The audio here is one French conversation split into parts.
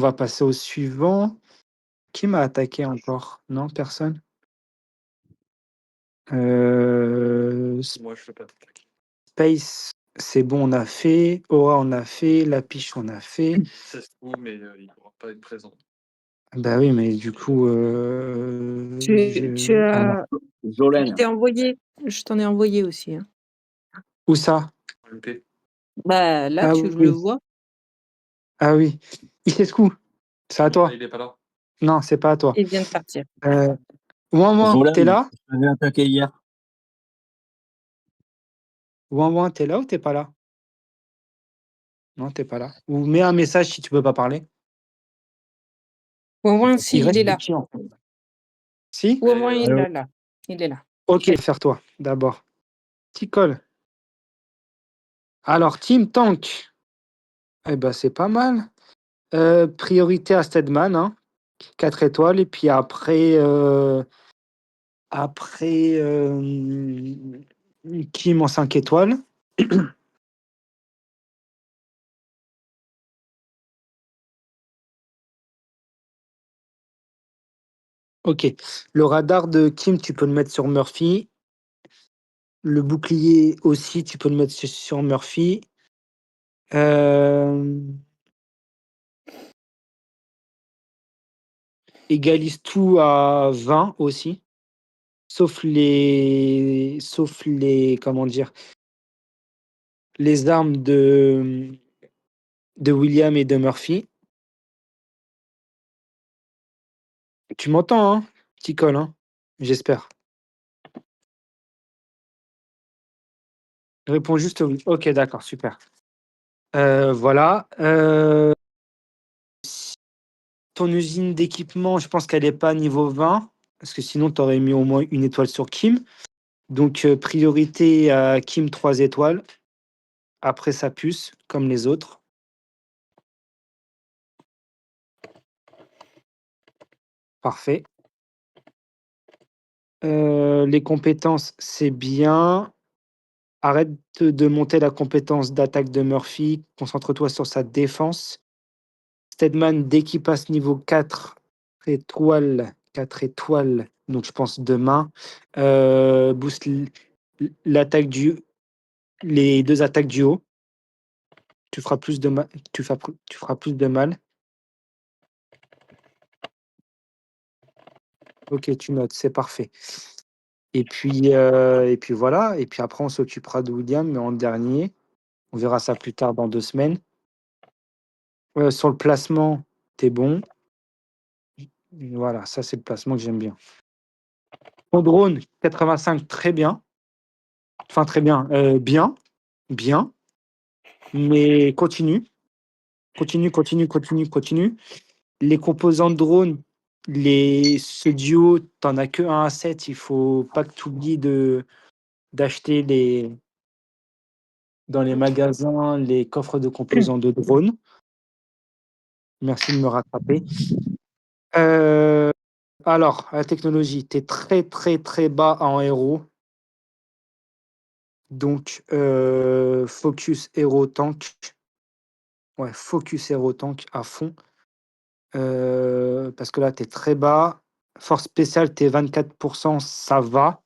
On va passer au suivant. Qui m'a attaqué encore? Non, personne? Moi, je fais pas d'attaque. Space, c'est bon, on a fait. Aura, on a fait. Lapiche, on a fait. Ça se trouve, mais il ne pourra pas être présent. Bah oui, mais du coup, Tu alors, as Jolène. je t'en ai envoyé aussi, hein. où ça? MP. Bah, là, Ah tu le oui, vois? ah oui. Issescou, c'est à toi? Il est pas là. Non, c'est pas à toi. Il vient de partir. Ouin, t'es Jolène, là? je t'avais attaqué hier. Ouin, t'es là ou t'es pas là? Non, t'es pas là. Ou mets un message si tu peux pas parler. Ouin, Il si, il reste est de là. qui en fait? Si? Ouin, il Allô? est là. Il est là. Ok, faire toi d'abord. Ticole. Alors, Team Tank. Eh ben, c'est pas mal. Priorité à Stedman, hein, 4 étoiles. Et puis après, Kim en 5 étoiles. Ok. Le radar de Kim, tu peux le mettre sur Murphy. Le bouclier aussi, tu peux le mettre sur Murphy. Euh, Égalise tout à 20 aussi. Sauf les, comment dire, les armes de William et de Murphy. Tu m'entends, hein? Petit col, hein? J'espère. Réponds juste oui. Ok, d'accord, super. Voilà. Ton usine d'équipement, je pense qu'elle n'est pas niveau 20, parce que sinon, tu aurais mis au moins une étoile sur Kim. Donc, priorité à Kim 3 étoiles. Après sa puce, comme les autres. Parfait. Les compétences, c'est bien. Arrête de monter la compétence d'attaque de Murphy. Concentre-toi sur sa défense. Stedman, dès qu'il passe niveau 4 étoiles, donc je pense demain, booste l'attaque les deux attaques du haut. Tu feras plus de mal. Tu feras plus de mal. Ok, tu notes, c'est parfait. Et puis voilà. Et puis après, on s'occupera de William, mais en dernier. On verra ça plus tard dans 2 semaines. Sur le placement, t'es bon. Voilà, ça c'est le placement que j'aime bien. Ton drone, 85, très bien. Enfin, très bien. Bien. Mais continue. Continue. Les composants de drone, ce duo, t'en as que 1 à 7. Il faut pas que tu oublies d'acheter dans les magasins les coffres de composants de drone. Merci de me rattraper. Euh, alors, la technologie, tu es très, très, très bas en héros. Donc, focus héros tank. Ouais, focus héros tank à fond. Parce que là, tu es très bas. Force spéciale, tu es 24%, ça va.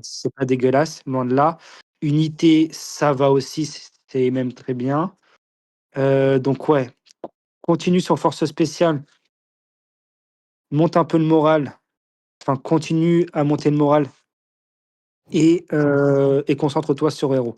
C'est pas dégueulasse, loin de là. Unité, ça va aussi, c'est même très bien. Donc, ouais, continue sur force spéciale. Monte un peu le moral. Enfin, continue à monter le moral. Et concentre-toi sur héros.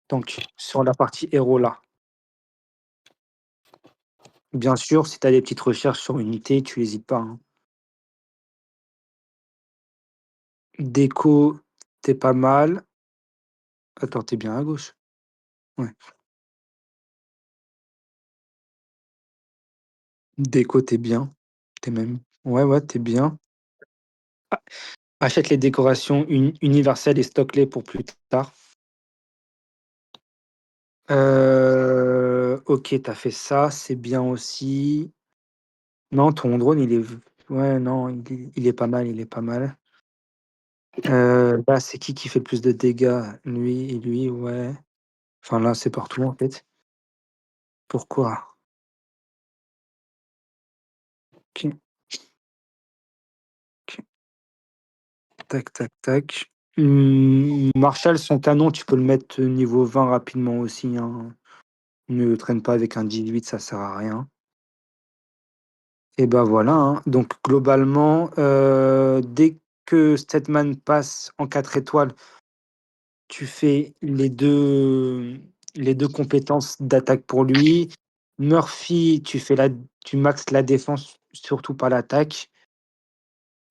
Donc, sur la partie héros là. Bien sûr, si tu as des petites recherches sur unité, tu n'hésites pas, hein. Déco, t'es pas mal. Attends, t'es bien à gauche. Ouais. Déco, t'es bien. T'es même. Ouais, ouais, t'es bien. Achète les décorations universelles et stocke-les pour plus tard. Ok, t'as fait ça, c'est bien aussi. Non, ton drone, il est. Ouais, non, il est pas mal, il est pas mal. Là, c'est qui fait le plus de dégâts? Lui et lui, ouais. Enfin, là, c'est partout, en fait. Pourquoi? Ok. Ok. Tac, tac, tac. Marshall, son canon, tu peux le mettre niveau 20 rapidement aussi, hein. Ne traîne pas avec un 18, ça sert à rien. Et ben voilà, hein. Donc globalement, dès que Stetman passe en 4 étoiles, tu fais les deux compétences d'attaque pour lui. Murphy, tu maxes la défense, surtout pas l'attaque.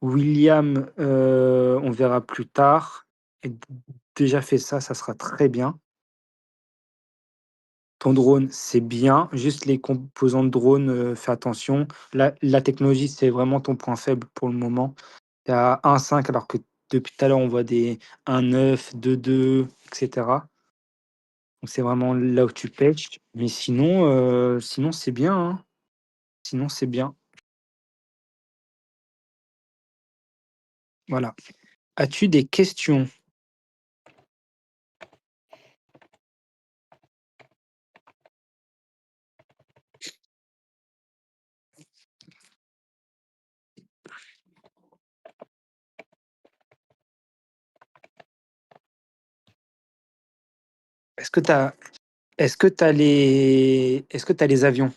William, on verra plus tard. Et déjà fait ça, ça sera très bien. Ton drone, c'est bien. Juste les composants de drone, fais attention. La technologie, c'est vraiment ton point faible pour le moment. Tu es à 1,5 alors que depuis tout à l'heure, on voit des 1,9, 2,2, etc. Donc c'est vraiment là où tu pêches. Mais sinon c'est bien, hein. Sinon, c'est bien. Voilà. As-tu des questions? Est-ce que tu as les avions?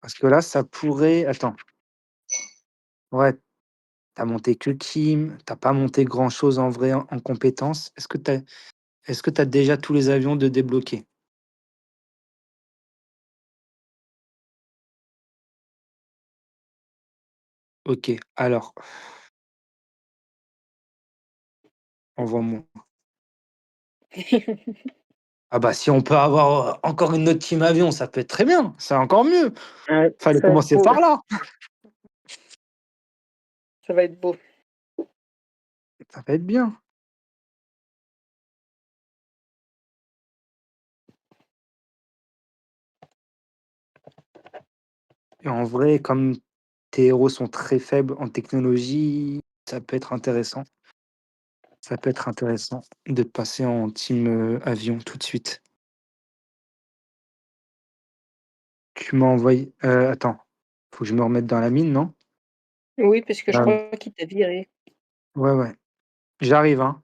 Parce que là, ça pourrait attends. Ouais, t'as monté que Kim, t'as pas monté grand-chose en vrai en compétences. Est-ce que tu déjà tous les avions de débloquer? OK, alors, envoie-moi. Ah bah, si on peut avoir, encore une autre team avion, ça peut être très bien, c'est encore mieux. Ouais, Fallait ça va être commencer beau par là. là. Ça va être beau. Ça va être bien. Et en vrai, comme tes héros sont très faibles en technologie, ça peut être intéressant. Ça peut être intéressant de passer en team, avion tout de suite. Tu m'as envoyé attends, faut que je me remette dans la mine, non? Oui, parce que je Ah, crois qu'il t'a viré. ouais, ouais, j'arrive, hein.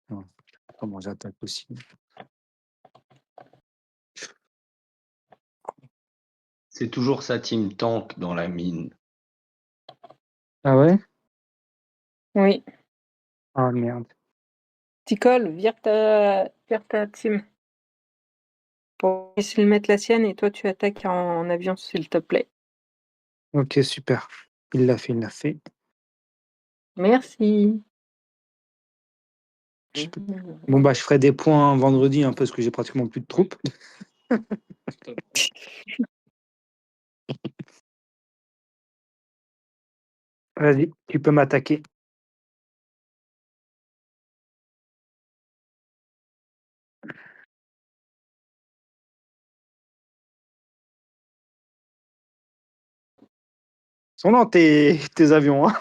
Non, comment j'attaque aussi? C'est toujours sa team tank dans la mine. Ah ouais? Oui. Ah merde. Ticole, vire ta team. Pour laisser le mettre la sienne et toi tu attaques en avion, s'il te plaît. OK, super. Il l'a fait, il l'a fait. Merci. Je peux Bon, bah, je ferai des points vendredi, hein, parce que j'ai pratiquement plus de troupes. Vas-y, tu peux m'attaquer. Ils sont lents tes avions, hein?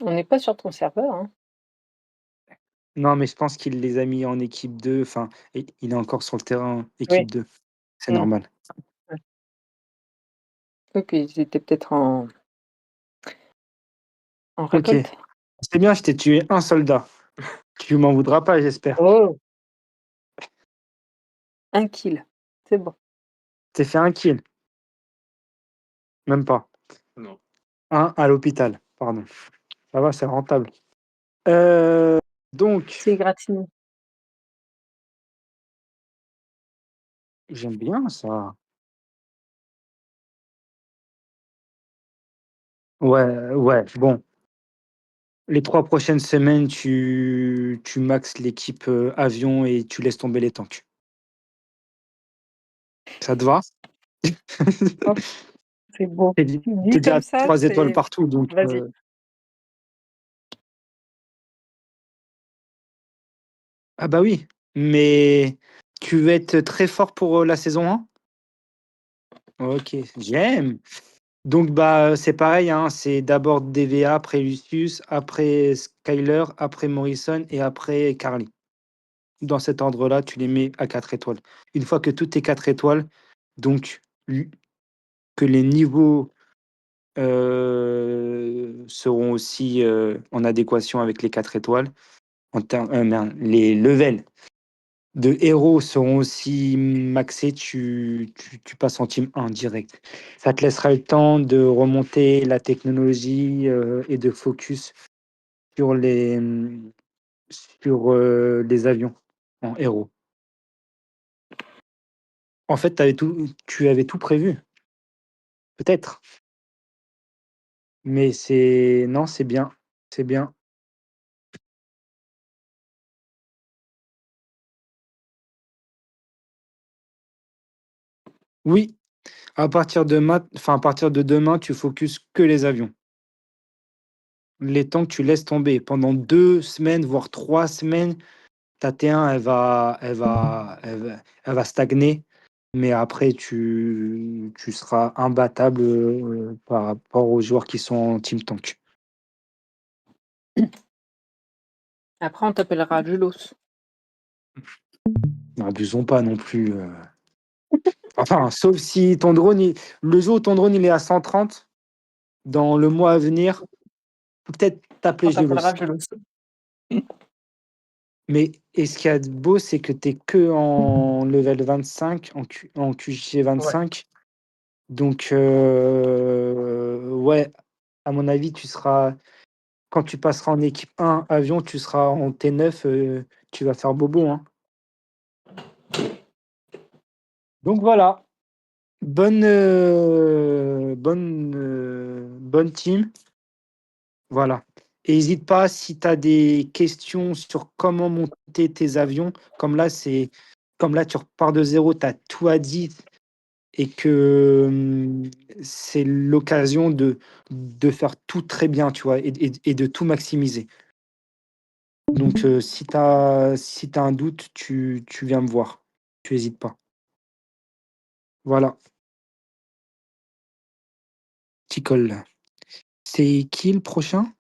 On n'est pas sur ton serveur, hein. Non, mais je pense qu'il les a mis en équipe 2, enfin, et il est encore sur le terrain Oui. équipe 2. C'est Mmh. normal. Ouais. OK, ils étaient peut-être en OK. récolte. C'est bien, je t'ai tué un soldat. Tu m'en voudras pas, j'espère. Oh! 1 kill. C'est bon. Tu fait un kill, même pas. Non. Un à l'hôpital, pardon. Ça va, c'est rentable. Heu, donc C'est égratigné. j'aime bien ça. Ouais, ouais, bon, les 3 prochaines semaines, tu maxes l'équipe, avion et tu laisses tomber les tanks. Ça te va? Oh, c'est beau. Tu es Dit déjà comme à ça, 3 étoiles c'est partout, donc vas-y. ah bah oui, mais tu veux être très fort pour, la saison 1? OK, j'aime. Donc, bah, c'est pareil, hein, c'est d'abord DVA, après Lucius, après Skyler, après Morrison et après Carly. Dans cet ordre-là, tu les mets à 4 étoiles. Une fois que tout est 4 étoiles, donc que les niveaux seront aussi en adéquation avec les 4 étoiles, les levels de héros seront aussi maxés, tu passes en team 1 direct. Ça te laissera le temps de remonter la technologie et de focus sur les avions en héros. En fait, tu avais tout prévu, peut-être. Mais non, c'est bien. C'est bien. Oui, à partir de demain, tu focuses que les avions. Les tanks, tu laisses tomber. Pendant 2 semaines, voire 3 semaines, ta T1, elle va stagner. Mais après, tu seras imbattable par rapport aux joueurs qui sont en team tank. Après, on t'appellera Julos. N'abusons pas non plus. Enfin, sauf si le jour où ton drone il est à 130, dans le mois à venir, peut-être t'appeler On t'appellera Julos. Julos. Mais et ce qu'il y a de beau, c'est que tu es que en level 25, en QG 25. Donc, ouais, à mon avis, quand tu passeras en équipe 1 avion, tu seras en T9, tu vas faire bobo, hein. Donc voilà, bonne team. Voilà. Et n'hésite pas si tu as des questions sur comment monter tes avions, comme là, tu repars de zéro, tu as tout à dire et que c'est l'occasion de faire tout très bien, tu vois, et de tout maximiser. Donc, si t'as un doute, tu viens me voir. Tu hésites pas. Voilà, petit call. C'est qui le prochain?